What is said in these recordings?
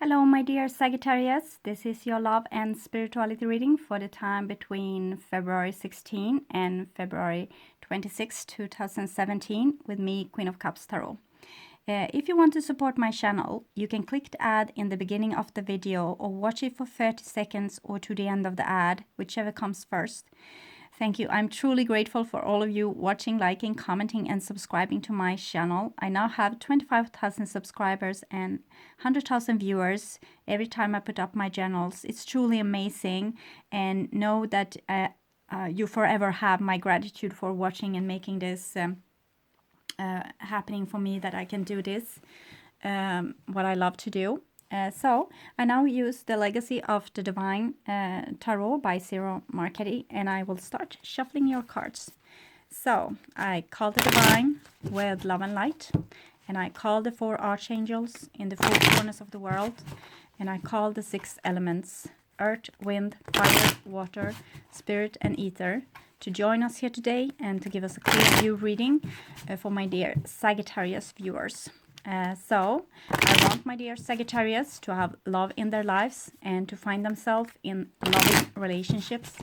Hello, my dear Sagittarius. This is your love and spirituality reading for the time between February 16 and February 26, 2017 with me, Queen of Cups Tarot. If you want to support my channel, you can click the ad in the beginning of the video or watch it for 30 seconds or to the end of the ad, whichever comes first. Thank you. I'm truly grateful for all of you watching, liking, commenting, and subscribing to my channel. I now have 25,000 subscribers and 100,000 viewers every time I put up my journals. It's truly amazing, and know that you forever have my gratitude for watching and making this happening for me, that I can do this, what I love to do. So I now use the Legacy of the Divine Tarot by Zero Marchetti, and I will start shuffling your cards. So I call the Divine with love and light, and I call the 4 archangels in the 4 corners of the world, and I call the 6 elements, earth, wind, fire, water, spirit, and ether, to join us here today and to give us a clear view reading for my dear Sagittarius viewers. So I want my dear Sagittarius to have love in their lives and to find themselves in loving relationships.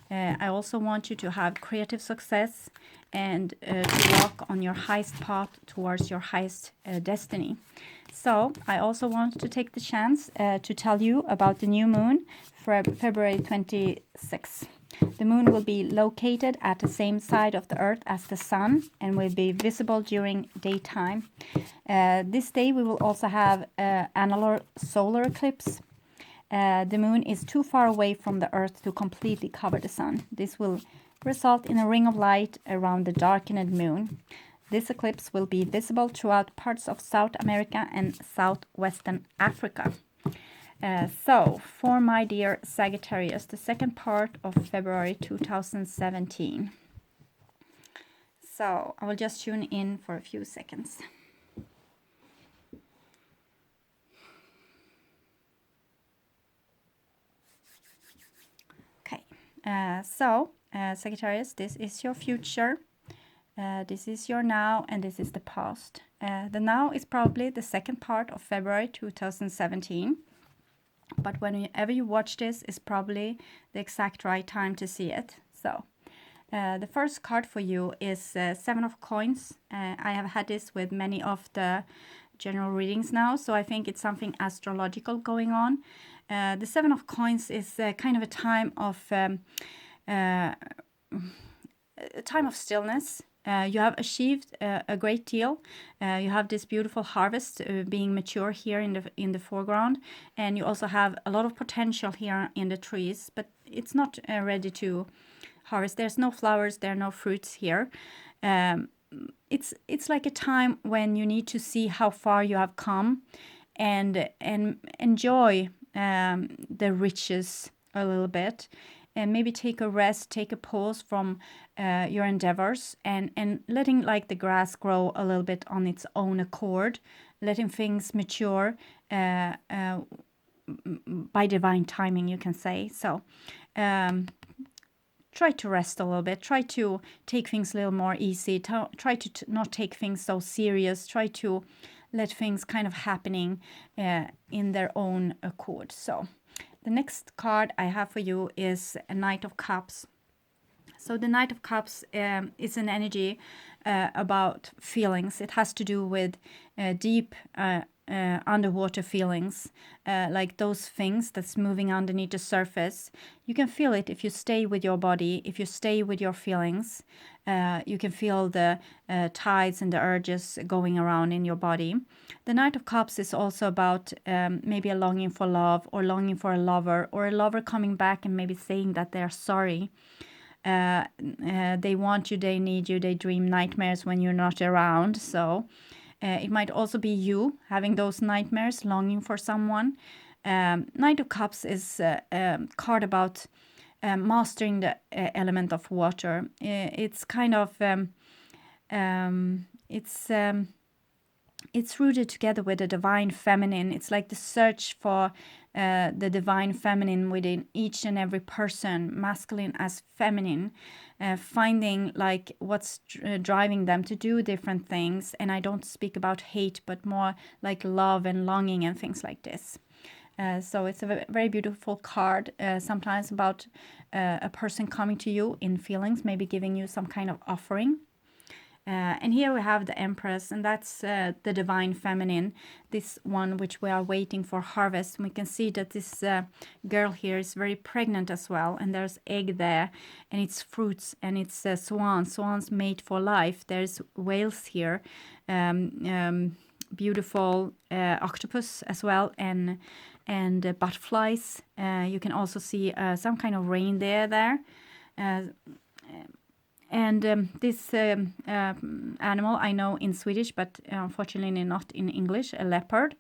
I also want you to have creative success and to walk on your highest path towards your highest destiny. So I also want to take the chance to tell you about the new moon for February 26th. The moon will be located at the same side of the earth as the sun and will be visible during daytime. This day we will also have annular solar eclipse. The moon is too far away from the earth to completely cover the sun. This will result in a ring of light around the darkened moon. This eclipse will be visible throughout parts of South America and southwestern Africa. So, for my dear Sagittarius, the second part of February 2017. So, I will just tune in for a few seconds. Okay, Sagittarius, this is your future. This is your now, and this is the past. The now is probably the second part of February 2017. But whenever you watch this is probably the exact right time to see it. So the first card for you is 7 of Coins. I have had this with many of the general readings now, so I think it's something astrological going on. The 7 of Coins is kind of a time of stillness. You have achieved a great deal. You have this beautiful harvest being mature here in the foreground, and you also have a lot of potential here in the trees, but it's not ready to harvest. There's no flowers, there are no fruits here. It's like a time when you need to see how far you have come and enjoy the riches a little bit. And maybe take a rest, take a pause from your endeavors, and letting like the grass grow a little bit on its own accord, letting things mature by divine timing, you can say. So try to rest a little bit, try to take things a little more easy, try to not take things so serious, try to let things kind of happening in their own accord. So the next card I have for you is a Knight of Cups. So the Knight of Cups is an energy about feelings. It has to do with deep underwater feelings, like those things that's moving underneath the surface. You can feel it if you stay with your body, if you stay with your feelings. You can feel the tides and the urges going around in your body. The Knight of Cups is also about maybe a longing for love, or longing for a lover, or a lover coming back and maybe saying that they're sorry. They want you, they need you, they dream nightmares when you're not around. So it might also be you having those nightmares, longing for someone. Knight of Cups is a card about mastering the element of water. It's kind of it's rooted together with the divine feminine. It's like the search for the divine feminine within each and every person, masculine as feminine, finding like what's driving them to do different things. And I don't speak about hate, but more like love and longing and things like this. So it's a very beautiful card, sometimes about a person coming to you in feelings, maybe giving you some kind of offering. And here we have the Empress, and that's the divine feminine, this one which we are waiting for harvest. We can see that this girl here is very pregnant as well, and there's egg there, and it's fruits, and it's swans made for life. There's whales here, beautiful octopus as well, and butterflies. You can also see some kind of reindeer there. And this animal I know in Swedish, but unfortunately not in English, a leopard.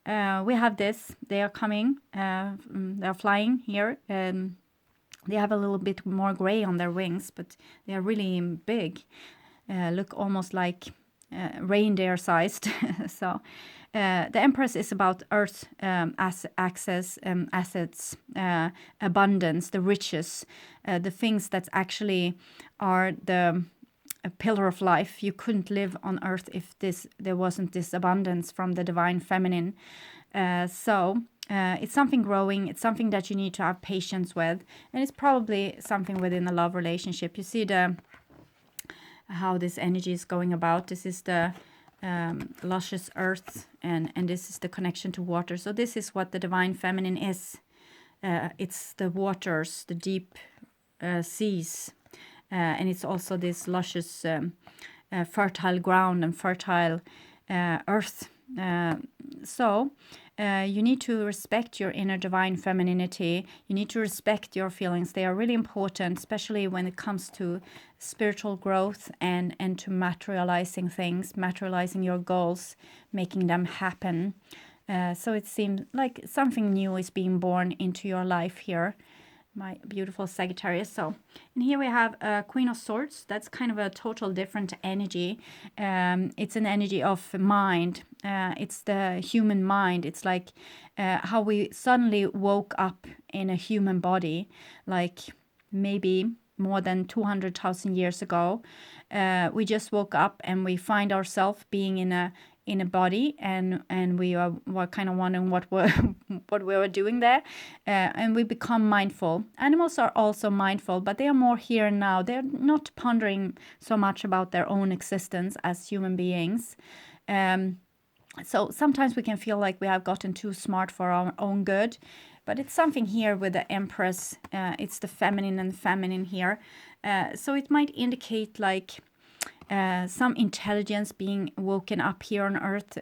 We have this, they are coming, they're flying here. They have a little bit more gray on their wings, but they are really big, look almost like reindeer sized. So the Empress is about earth access, assets, abundance, the riches, the things that actually are the a pillar of life. You couldn't live on earth if there wasn't this abundance from the divine feminine. So it's something growing. It's something that you need to have patience with, and it's probably something within a love relationship. You see how this energy is going about. This is the luscious earth, and this is the connection to water. So this is what the divine feminine is. It's the waters, the deep seas, and it's also this luscious fertile ground and fertile earth. So you need to respect your inner divine femininity. You need to respect your feelings. They are really important, especially when it comes to spiritual growth and to materializing things, materializing your goals, making them happen. So it seems like something new is being born into your life here, my beautiful Sagittarius. So, and here we have Queen of Swords. That's kind of a total different energy. It's an energy of mind. It's the human mind. It's like how we suddenly woke up in a human body, like maybe more than 200,000 years ago. We just woke up and we find ourselves being in a body, and we were kind of wondering what we were doing there, and we become mindful. Animals are also mindful, but they are more here and now. They're not pondering so much about their own existence as human beings. So sometimes we can feel like we have gotten too smart for our own good, but it's something here with the Empress. It's the feminine and feminine here. So it might indicate like some intelligence being woken up here on Earth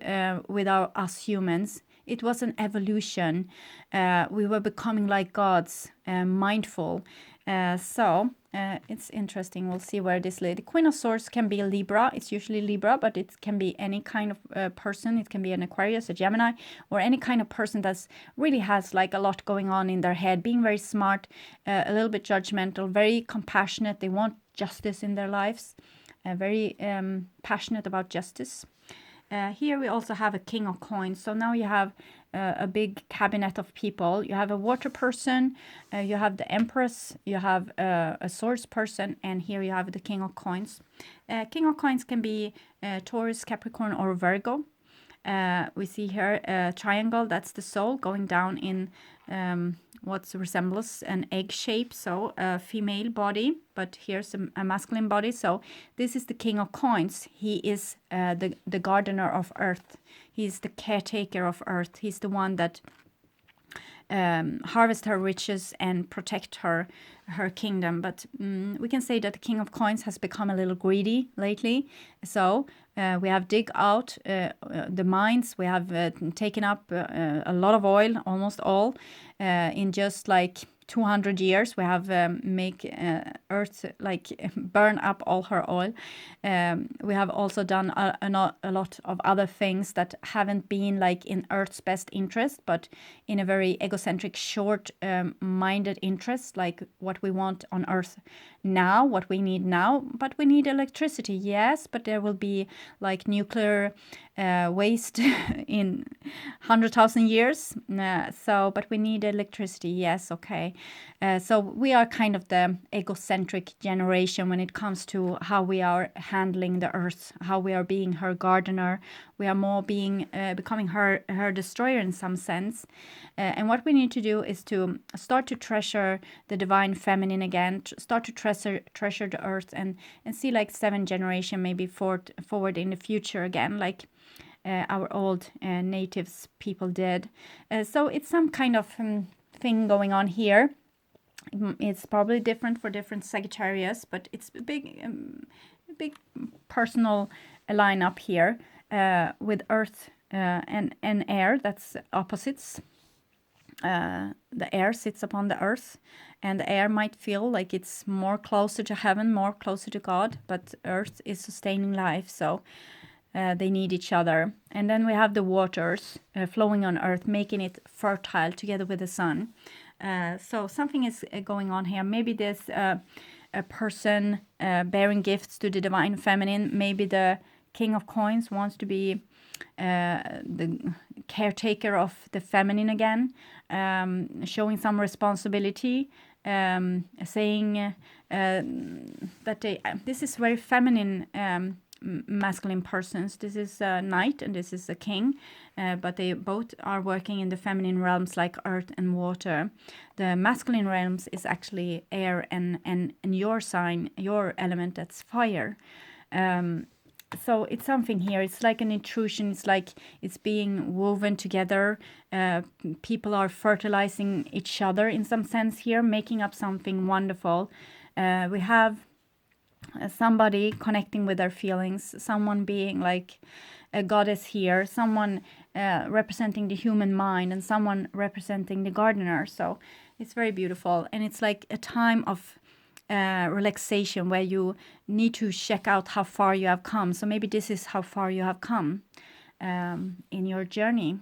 with us humans. It was an evolution. We were becoming like gods, mindful. So it's interesting. We'll see where this leads. The Queen of Swords can be a Libra. It's usually Libra, but it can be any kind of person. It can be an Aquarius, a Gemini, or any kind of person that's really has like a lot going on in their head, being very smart, a little bit judgmental, very compassionate. They want justice in their lives. Very passionate about justice. Here we also have a King of Coins. So now you have a big cabinet of people. You have a water person, you have the Empress, you have a Swords person, and here you have the King of Coins. King of Coins can be Taurus, Capricorn, or Virgo. We see here a triangle, that's the soul going down in what resembles an egg shape, so a female body, but here's a masculine body. So this is the King of Coins. He is the gardener of Earth. He's the caretaker of Earth. He's the one that harvest her riches and protect her kingdom. But we can say that the King of Coins has become a little greedy lately. So we have dig out the mines. We have taken up a lot of oil, almost all, in just like 200 years. We have make Earth like burn up all her oil. We have also done a lot of other things that haven't been like in Earth's best interest, but in a very egocentric, short-minded interest, like what we want on Earth now, what we need now. But we need electricity, yes, but there will be like nuclear waste in 100,000 years. But we need electricity, yes, okay. So we are kind of the egocentric generation when it comes to how we are handling the earth, how we are being her gardener. We are more becoming her destroyer in some sense. And what we need to do is to start to treasure the divine feminine again, start to treasure the earth, and see like 7 generation maybe forward in the future again, like our old natives people did. So it's some kind of thing going on here. It's probably different for different Sagittarius, but it's a big personal lineup here with earth and air. That's opposites. The air sits upon the earth, and the air might feel like it's more closer to heaven, more closer to God, but earth is sustaining life, so they need each other. And then we have the waters flowing on earth, making it fertile together with the sun. So something is going on here. Maybe there's a person bearing gifts to the divine feminine. Maybe the King of Coins wants to be the caretaker of the feminine again, showing some responsibility, saying that this is very feminine masculine persons. This is a knight and this is a king, but they both are working in the feminine realms like earth and water. The masculine realms is actually air and your sign, your element, that's fire. So it's something here. It's like an intrusion. It's like it's being woven together. People are fertilizing each other in some sense here, making up something wonderful. We have somebody connecting with their feelings, someone being like a goddess here, someone representing the human mind, and someone representing the gardener. So it's very beautiful, and it's like a time of relaxation where you need to check out how far you have come. So maybe this is how far you have come in your journey,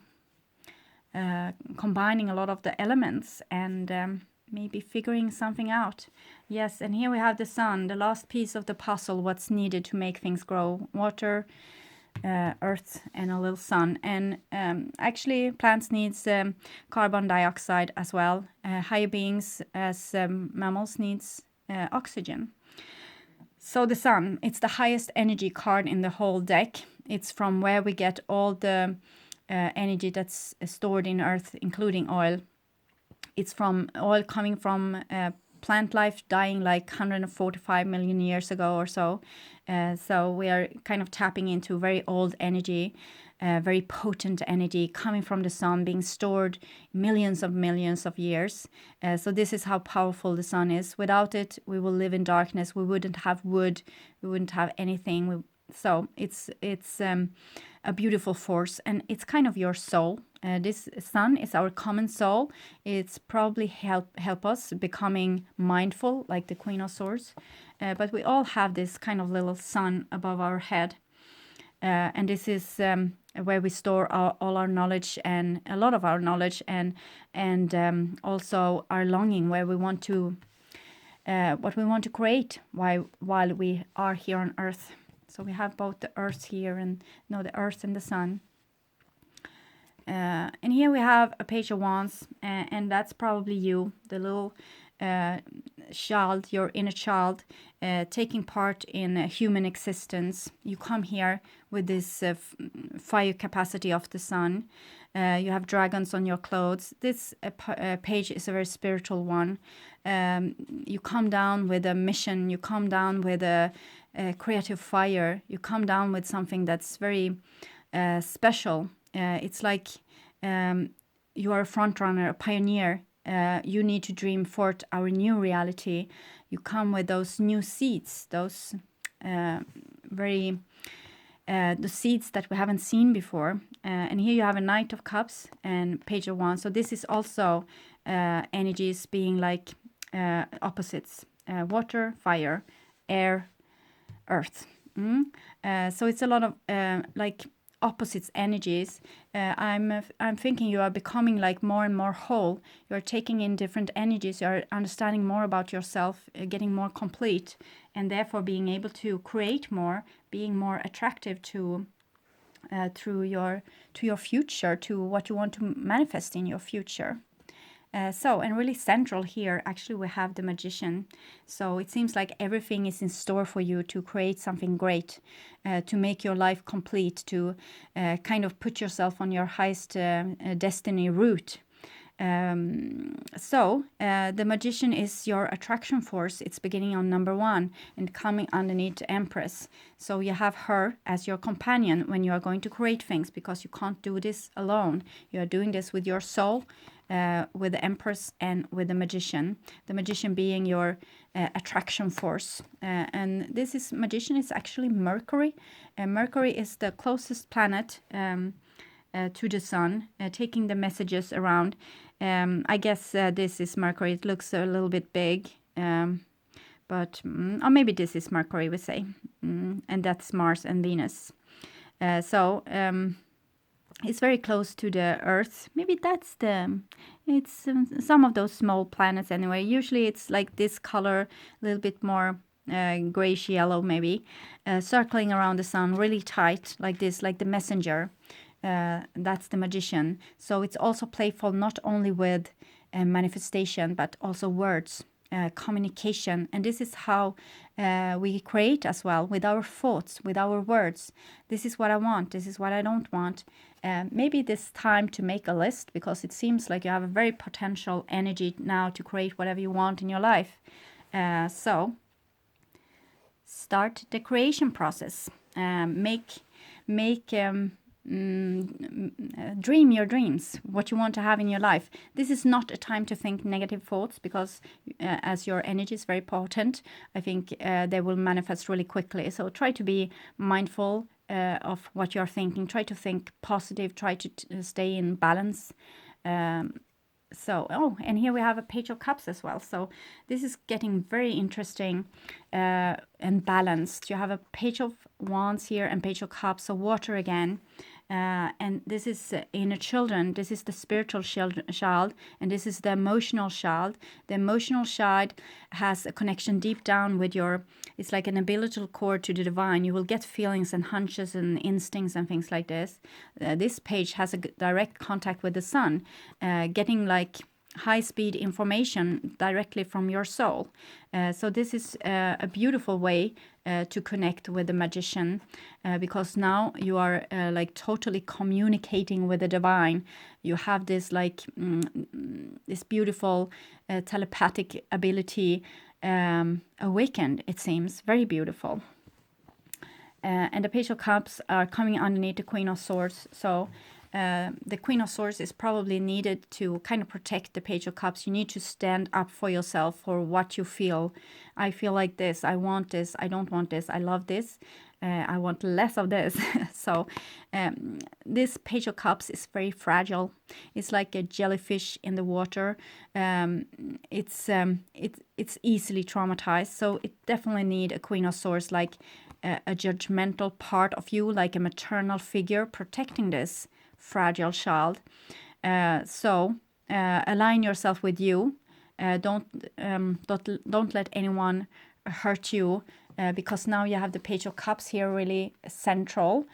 combining a lot of the elements and maybe figuring something out. Yes, and here we have the sun, the last piece of the puzzle, what's needed to make things grow. Water, earth, and a little sun. And actually plants needs carbon dioxide as well. Higher beings as mammals needs oxygen. So the sun, it's the highest energy card in the whole deck. It's from where we get all the energy that's stored in earth, including oil. It's from oil coming from plant life dying like 145 million years ago or so. So we are kind of tapping into very old energy, very potent energy coming from the sun, being stored millions of years. So this is how powerful the sun is. Without it, we will live in darkness. We wouldn't have wood. We wouldn't have anything. So it's a beautiful force, and it's kind of your soul. This sun is our common soul. It's probably help us becoming mindful, like the Queen of Swords. But we all have this kind of little sun above our head. And this is where we store all our knowledge, and a lot of our knowledge, and also our longing, where we want to, what we want to create while we are here on Earth. So we have both the Earth here and the Earth and the sun. And here we have a Page of Wands, and that's probably you, the little child, your inner child, taking part in a human existence. You come here with this fire capacity of the sun. You have dragons on your clothes. This page is a very spiritual one. You come down with a mission. You come down with a creative fire. You come down with something that's very special. It's like you are a front runner, a pioneer. You need to dream forth our new reality. You come with those new seeds, those the seeds that we haven't seen before. And here you have a Knight of Cups and Page of Wands. So this is also energies being like opposites: water, fire, air, earth. So it's a lot of like opposites energies. I'm thinking you are becoming like more and more whole. You are taking in different energies. You are understanding more about yourself, getting more complete, and therefore being able to create more, being more attractive to your future, to what you want to manifest in your future. And really central here, actually, we have the Magician. So it seems like everything is in store for you to create something great, to make your life complete, to kind of put yourself on your highest destiny route. The Magician is your attraction force. It's beginning on number 1 and coming underneath Empress. So you have her as your companion when you are going to create things, because you can't do this alone. You are doing this with your soul, with the Empress and with the Magician. The Magician being your attraction force. And this is Magician is actually Mercury. Mercury is the closest planet to the sun, taking the messages around. I guess this is Mercury. It looks a little bit big, but or maybe this is Mercury, we say, and that's Mars and Venus. It's very close to the Earth. Maybe it's some of those small planets anyway. Usually it's like this color, a little bit more grayish yellow maybe, circling around the sun really tight like this, like the messenger. That's the Magician. So it's also playful, not only with manifestation, but also words, communication. And this is how we create as well, with our thoughts, with our words. This is what I want. This is what I don't want. Maybe this time to make a list, because it seems like you have a very potential energy now to create whatever you want in your life. So start the creation process. Dream your dreams, what you want to have in your life. This is not a time to think negative thoughts, because as your energy is very potent, I think they will manifest really quickly. So try to be mindful of what you're thinking. Try to think positive. Try to stay in balance. And here we have a Page of Cups as well. So this is getting very interesting and balanced. You have a Page of Wands here and Page of Cups, so water again. And this is inner children. This is the spiritual child, and this is the emotional child. The emotional child has a connection deep down with it's like an umbilical cord to the divine. You will get feelings and hunches and instincts and things like this. This page has a direct contact with the sun, getting like high-speed information directly from your soul. So this is a beautiful way to connect with the Magician, because now you are like totally communicating with the divine. You have this like this beautiful telepathic ability awakened, it seems. Very beautiful. And the Page of Cups are coming underneath the Queen of Swords. So the Queen of Swords is probably needed to kind of protect the Page of Cups. You need to stand up for yourself, for what you feel. I feel like this. I want this. I don't want this. I love this. I want less of this. So this Page of Cups is very fragile. It's like a jellyfish in the water. It's easily traumatized. So it definitely need a Queen of Swords, like a judgmental part of you, like a maternal figure protecting this fragile child. Align yourself with you. Don't let anyone hurt you, because now you have the Page of Cups here really central.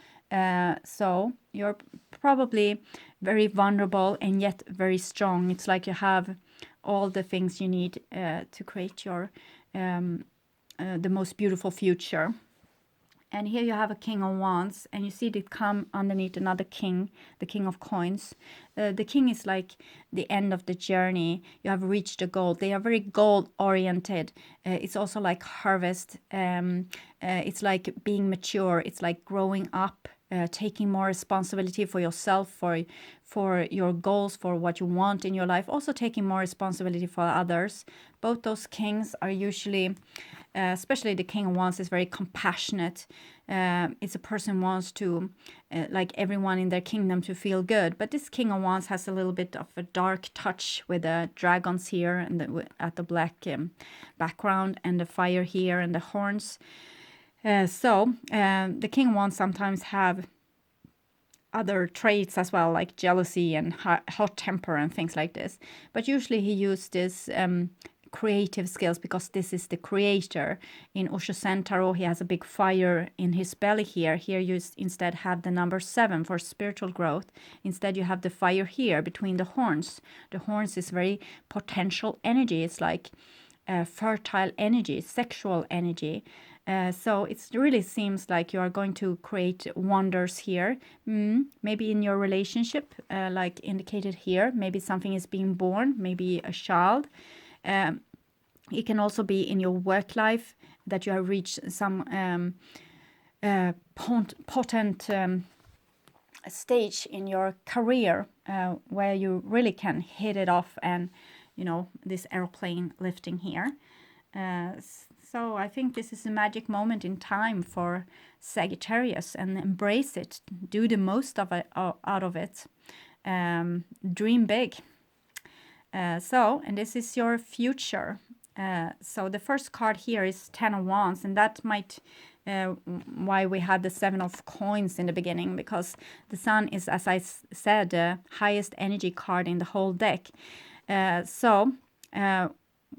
So you're probably very vulnerable and yet very strong. It's like you have all the things you need to create your the most beautiful future. And here you have a King of Wands, and you see it come underneath another king, the King of Coins. The king is like the end of the journey. You have reached a goal. They are very goal-oriented. It's also like harvest. It's like being mature. It's like growing up, taking more responsibility for yourself, for your goals, for what you want in your life. Also taking more responsibility for others. Both those kings are usually... especially the King of Wands is very compassionate. It's a person who wants to, like everyone in their kingdom, to feel good. But this King of Wands has a little bit of a dark touch with the dragons here and at the black background, and the fire here and the horns. The King of Wands sometimes have other traits as well, like jealousy and hot temper and things like this. But usually he used this creative skills, because this is the creator. In Osho Zen Tarot, he has a big fire in his belly here. Here you instead have the number 7 for spiritual growth. Instead you have the fire here between the horns. The horns is very potential energy. It's like fertile energy, sexual energy. So it really seems like you are going to create wonders here. Maybe in your relationship, like indicated here, maybe something is being born, maybe a child. It can also be in your work life that you have reached some potent stage in your career where you really can hit it off, and this airplane lifting here. So I think this is a magic moment in time for Sagittarius, and embrace it. Do the most of it, out of it. Dream big. And this is your future. So the first card here is 10 of Wands, and that might why we had the 7 of Coins in the beginning, because the Sun is, as I said, the highest energy card in the whole deck.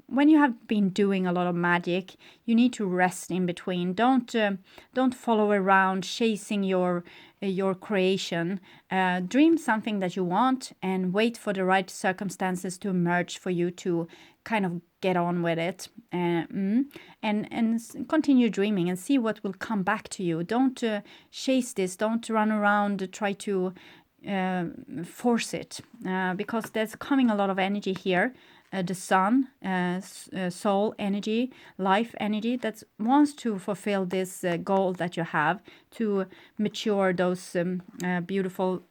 When you have been doing a lot of magic, you need to rest in between. Don't follow around chasing your creation. Dream something that you want and wait for the right circumstances to emerge for you to kind of get on with it, and continue dreaming and see what will come back to you. Don't chase this. Don't run around, try to force it, because there's coming a lot of energy here. The Sun, soul energy, life energy, that wants to fulfill this goal that you have to mature those beautiful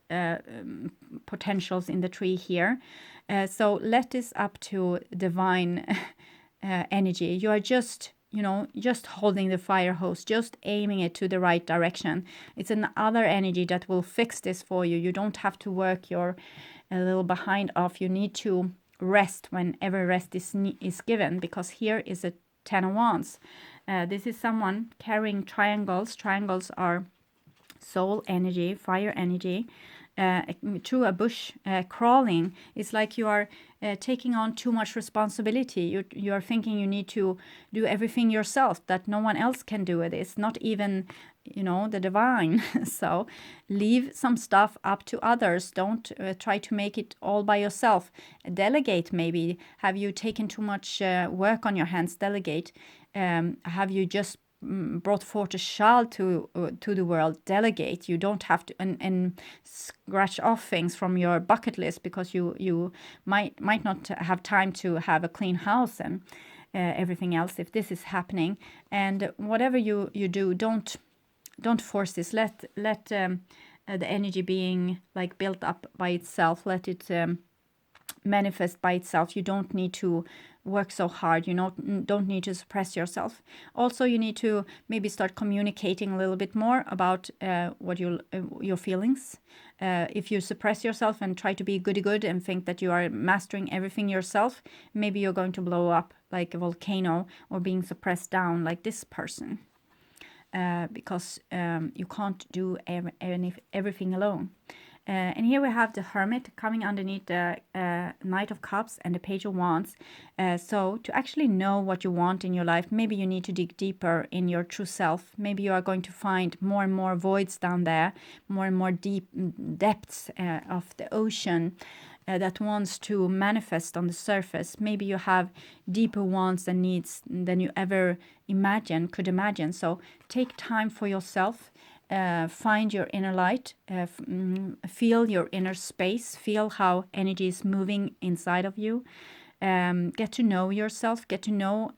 potentials in the tree here. So let this up to divine energy. You are just holding the fire hose, just aiming it to the right direction. It's another energy that will fix this for you. You don't have to work your a little behind off. You need to rest whenever rest is given, because here is a 10 of Wands. This is someone carrying triangles. Triangles are soul energy, fire energy. Through a bush, crawling. It's like you are taking on too much responsibility. You are thinking you need to do everything yourself, that no one else can do it. It's not even the divine. So leave some stuff up to others. Don't try to make it all by yourself. Delegate. Maybe have you taken too much work on your hands? Delegate. Have you just brought forth a child to the world? Delegate. You don't have to and scratch off things from your bucket list, because you might not have time to have a clean house and everything else if this is happening. And whatever you do, don't force this. Let the energy being like built up by itself. Let it manifest by itself. You don't need to work so hard. You don't need to suppress yourself. Also, you need to maybe start communicating a little bit more about what your feelings. If you suppress yourself and try to be goody-good and think that you are mastering everything yourself, maybe you're going to blow up like a volcano, or being suppressed down like this person. Because you can't do everything alone. And here we have the Hermit coming underneath the Knight of Cups and the Page of Wands. So to actually know what you want in your life, maybe you need to dig deeper in your true self. Maybe you are going to find more and more voids down there, more and more deep depths of the ocean that wants to manifest on the surface. Maybe you have deeper wants and needs than you ever could imagine. So take time for yourself. Find your inner light, feel your inner space, feel how energy is moving inside of you. Get to know yourself, get to know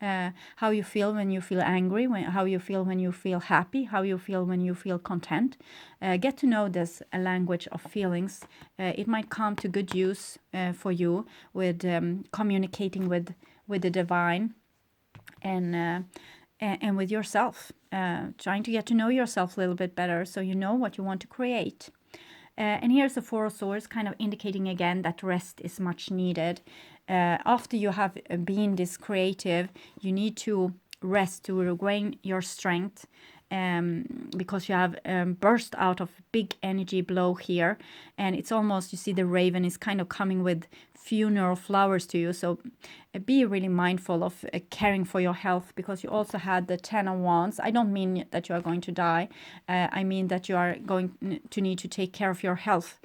how you feel when you feel angry, how you feel when you feel happy, how you feel when you feel content. Get to know this language of feelings. It might come to good use for you with communicating with the divine and with yourself, trying to get to know yourself a little bit better so you know what you want to create. And here's the Four of Swords, kind of indicating again that rest is much needed. After you have been this creative, you need to rest to regain your strength, because you have burst out of big energy blow here. And it's almost, you see the raven is kind of coming with funeral flowers to you. So be really mindful of caring for your health, because you also had the 10 of Wands. I don't mean that you are going to die. I mean that you are going to need to take care of your health.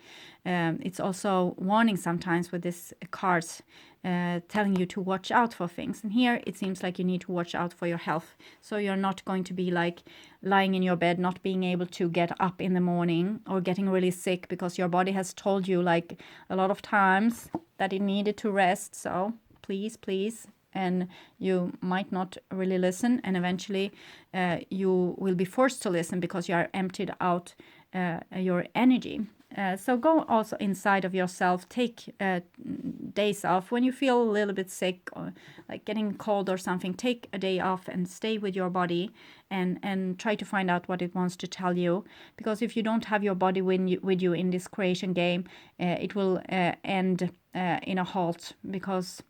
It's also warning sometimes with this cards, telling you to watch out for things. And here it seems like you need to watch out for your health. So you're not going to be like lying in your bed, not being able to get up in the morning, or getting really sick because your body has told you like a lot of times that it needed to rest. So please, and you might not really listen, and eventually you will be forced to listen because you are emptied out your energy. So go also inside of yourself, take days off. When you feel a little bit sick or like getting cold or something, take a day off and stay with your body, and try to find out what it wants to tell you. Because if you don't have your body with you in this creation game, it will end in a halt, because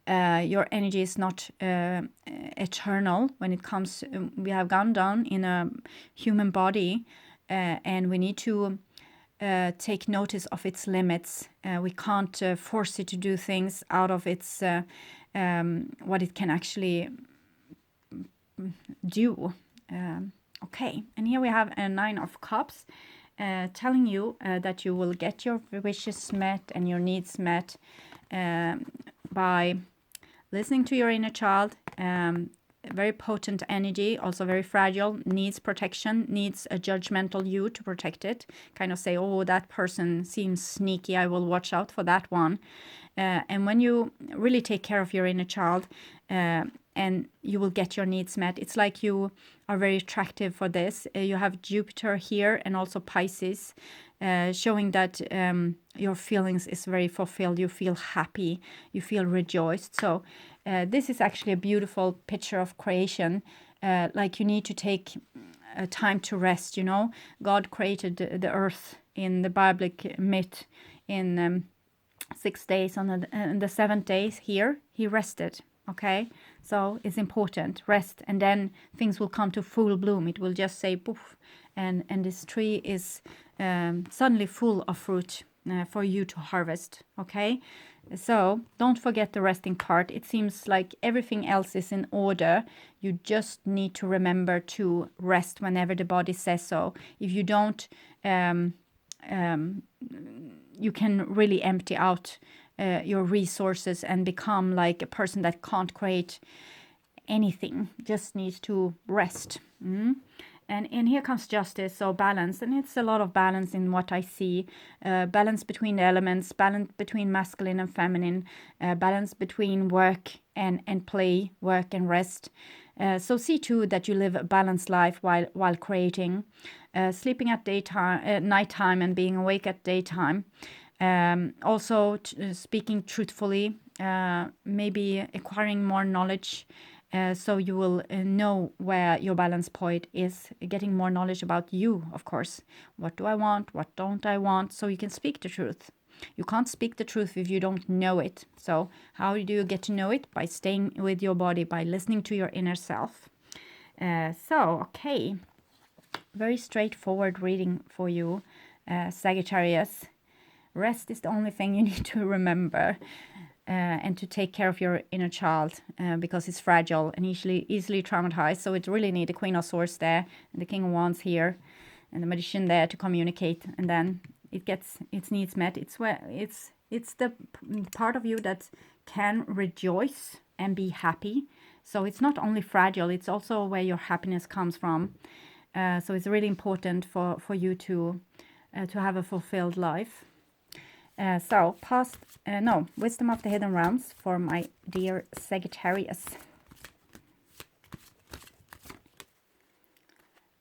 your energy is not eternal when it comes. We have gone down in a human body, and we need to take notice of its limits. We can't force it to do things out of its what it can actually do. Okay, and here we have a 9 of Cups, telling you that you will get your wishes met and your needs met by listening to your inner child. Very potent energy, also very fragile, needs protection, needs a judgmental you to protect it. Kind of say, oh, that person seems sneaky, I will watch out for that one. And when you really take care of your inner child, and you will get your needs met. It's like you are very attractive for this. You have Jupiter here and also Pisces, showing that your feelings is very fulfilled. You feel happy, you feel rejoiced. So this is actually a beautiful picture of creation. Like you need to take time to rest, you know. God created the earth in the biblic myth in 6 days. On the 7th day here, he rested. Okay, so it's important, rest, and then things will come to full bloom. It will just say poof, and this tree is suddenly full of fruit for you to harvest. Okay, so don't forget the resting part. It seems like everything else is in order. You just need to remember to rest whenever the body says so. If you don't, you can really empty out your resources and become like a person that can't create anything, just needs to rest. And here comes justice, so balance, and it's a lot of balance in what I see. Balance between the elements, balance between masculine and feminine, balance between work and play, work and rest. So see too that you live a balanced life while creating, sleeping at nighttime and being awake at daytime. Also speaking truthfully, maybe acquiring more knowledge, so you will know where your balance point is, getting more knowledge about you, of course. What do I want? What don't I want? So you can speak the truth. You can't speak the truth if you don't know it. So how do you get to know it? By staying with your body, by listening to your inner self. Okay, very straightforward reading for you, Sagittarius. Rest is the only thing you need to remember, and to take care of your inner child, because it's fragile and easily traumatized. So it really needs the Queen of Swords there, and the King of Wands here, and the Magician there to communicate, and then it gets its needs met. It's the part of you that can rejoice and be happy. So it's not only fragile, it's also where your happiness comes from. So it's really important for you to have a fulfilled life. Wisdom of the Hidden Realms for my dear Sagittarius.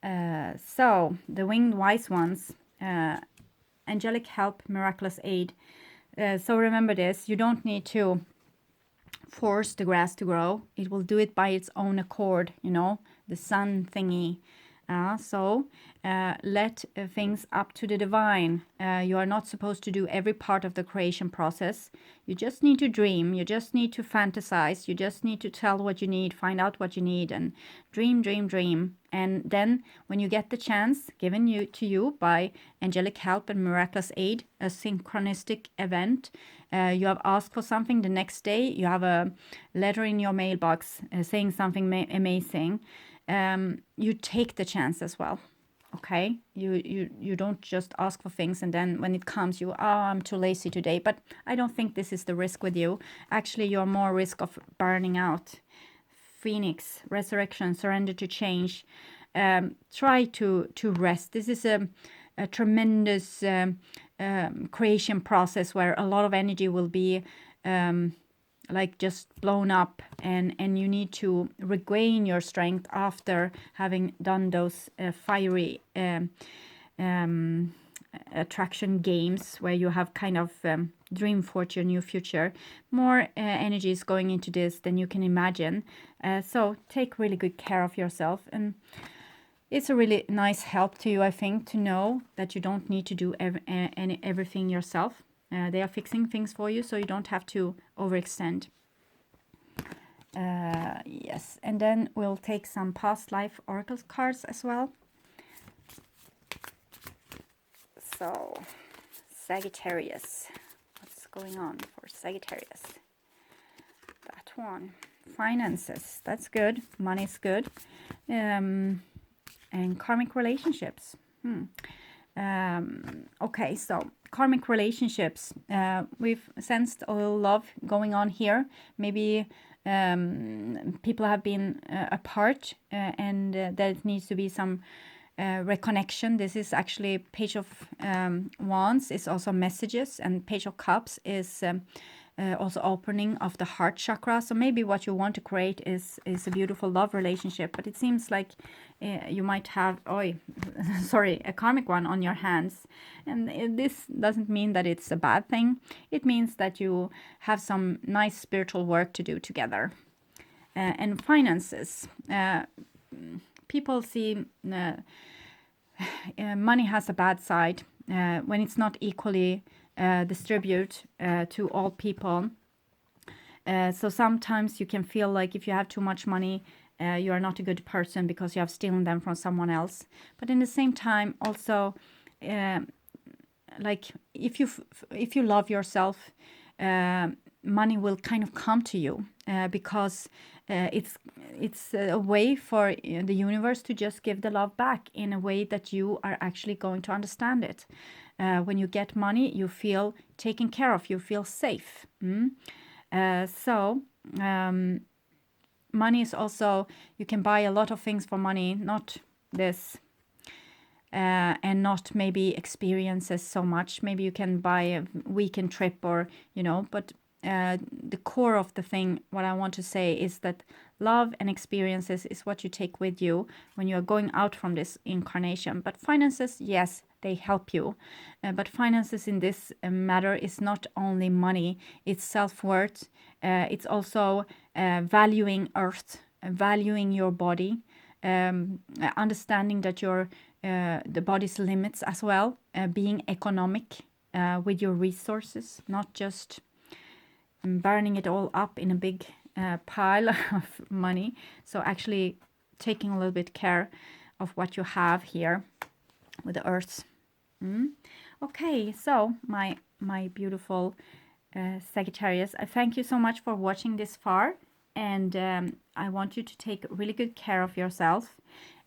The Winged Wise Ones, angelic help, miraculous aid. So remember this, you don't need to force the grass to grow. It will do it by its own accord, you know, the sun thingy. Let things up to the divine. You are not supposed to do every part of the creation process. You just need to dream. You just need to fantasize. You just need to tell what you need, find out what you need, and dream, dream, dream. And then when you get the chance given to you by angelic help and miraculous aid, a synchronistic event, you have asked for something, the next day you have a letter in your mailbox saying something amazing. You take the chance as well. Okay, you don't just ask for things and then when it comes I'm too lazy today. But I don't think this is the risk with you. Actually, you're more risk of burning out. Phoenix, resurrection, surrender to change. Try to rest. This is a tremendous creation process where a lot of energy will be like just blown up, and you need to regain your strength after having done those fiery attraction games where you have kind of dream for your new future. More energy is going into this than you can imagine. So take really good care of yourself, and it's a really nice help to you, I think, to know that you don't need to do everything yourself. They are fixing things for you, so you don't have to overextend. Yes, and then we'll take some past life oracle cards as well. So, Sagittarius. What's going on for Sagittarius? That one. Finances. That's good. Money's good. And karmic relationships. Okay, so karmic relationships. We've sensed a little love going on here. Maybe people have been apart and there needs to be some reconnection. This is actually Page of Wands. It's also messages, and Page of Cups is also opening of the heart chakra. So maybe what you want to create is a beautiful love relationship, but it seems like you might have a karmic one on your hands, and this doesn't mean that it's a bad thing. It means that you have some nice spiritual work to do together. And finances, people see money has a bad side when it's not equally distributed to all people. So sometimes you can feel like if you have too much money, you are not a good person because you have stolen them from someone else. But in the same time, also, like if you love yourself, money will kind of come to you because it's a way for the universe to just give the love back in a way that you are actually going to understand it. When you get money, you feel taken care of, you feel safe. Money is also, you can buy a lot of things for money, not this, and not maybe experiences so much. Maybe you can buy a weekend trip or, but the core of the thing, what I want to say is that love and experiences is what you take with you when you are going out from this incarnation. But finances, yes, they help you. But finances in this matter is not only money, it's self-worth. It's also valuing earth, valuing your body, understanding that the body's limits as well, being economic with your resources, not just burning it all up in a big pile of money. So actually taking a little bit care of what you have here with the earth. Okay, so my beautiful Sagittarius, I thank you so much for watching this far, and I want you to take really good care of yourself,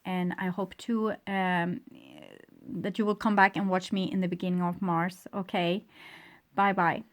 and I hope to that you will come back and watch me in the beginning of Mars. Okay, bye bye.